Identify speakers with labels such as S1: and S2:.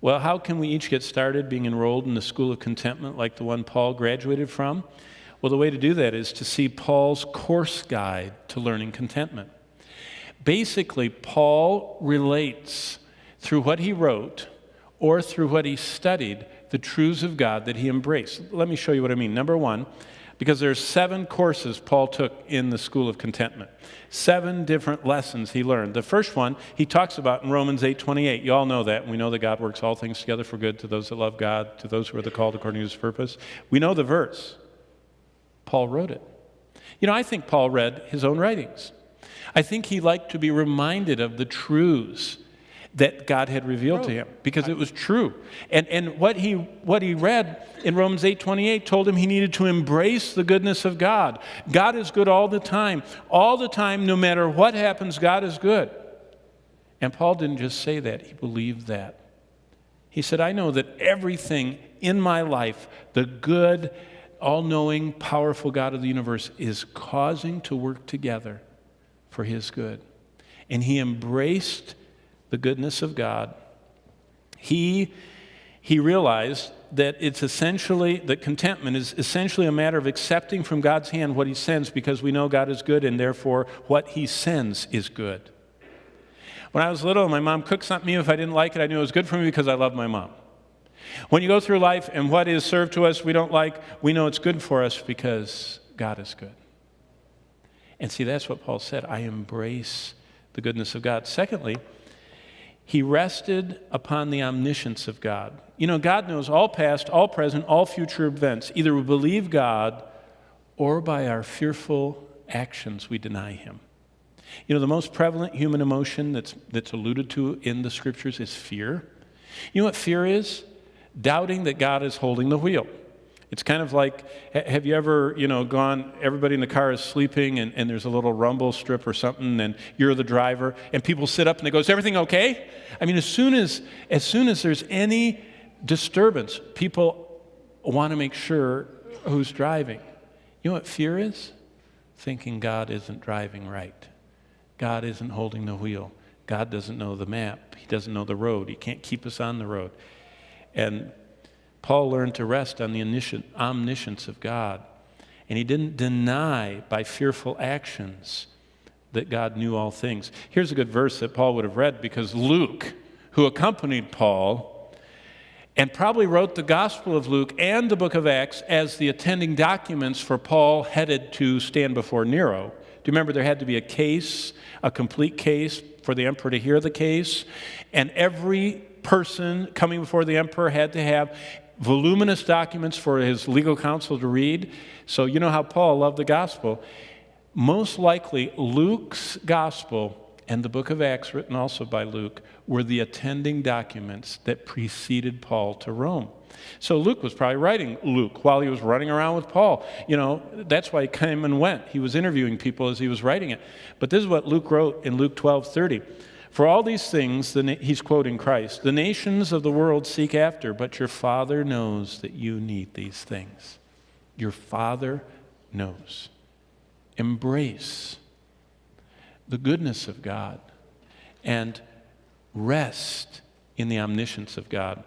S1: Well, how can we each get started being enrolled in the school of contentment like the one Paul graduated from? Well, the way to do that is to see Paul's course guide to learning contentment. Basically, Paul relates through what he wrote or through what he studied the truths of God that he embraced. Let me show you what I mean. Number one, because there's 7 courses Paul took in the school of contentment. 7 different lessons he learned. The first one he talks about in Romans 8:28. You all know that. We know that God works all things together for good to those that love God, to those who are the called according to his purpose. We know the verse. Paul wrote it. You know, I think Paul read his own writings. I think he liked to be reminded of the truths that God had revealed to him, because it was true. And what he read in Romans 8:28 told him he needed to embrace the goodness of God. God is good all the time. All the time, no matter what happens, God is good. And Paul didn't just say that, he believed that. He said, I know that everything in my life, the good, all-knowing, powerful God of the universe is causing to work together for his good. And he embraced the goodness of God. He realized that that contentment is essentially a matter of accepting from God's hand what he sends, because we know God is good and therefore what he sends is good. When I was little, my mom cooked something for me. If I didn't like it, I knew it was good for me because I loved my mom. When you go through life and what is served to us we don't like, we know it's good for us because God is good. And see, that's what Paul said. I embrace the goodness of God. Secondly, he rested upon the omniscience of God. You know, God knows all past, all present, all future events. Either we believe God or by our fearful actions we deny him. You know, the most prevalent human emotion that's alluded to in the scriptures is fear. You know what fear is? Doubting that God is holding the wheel. It's kind of like, have you ever, gone, everybody in the car is sleeping and there's a little rumble strip or something and you're the driver and people sit up and they go, is everything okay? I mean, as soon as there's any disturbance, people want to make sure who's driving. You know what fear is? Thinking God isn't driving right. God isn't holding the wheel. God doesn't know the map. He doesn't know the road. He can't keep us on the road. And Paul learned to rest on the omniscience of God. And he didn't deny by fearful actions that God knew all things. Here's a good verse that Paul would have read, because Luke, who accompanied Paul and probably wrote the Gospel of Luke and the book of Acts as the attending documents for Paul headed to stand before Nero. Do you remember there had to be a case, a complete case for the emperor to hear the case? And every person coming before the emperor had to have voluminous documents for his legal counsel to read. So you know how Paul loved the gospel. Most likely Luke's gospel and the book of Acts, written also by Luke, were the attending documents that preceded Paul to Rome. So Luke was probably writing Luke while he was running around with Paul. You know, that's why he came and went. He was interviewing people as he was writing it. But this is what Luke wrote in Luke 12:30. For all these things, he's quoting Christ, the nations of the world seek after, but your Father knows that you need these things. Your Father knows. Embrace the goodness of God and rest in the omniscience of God.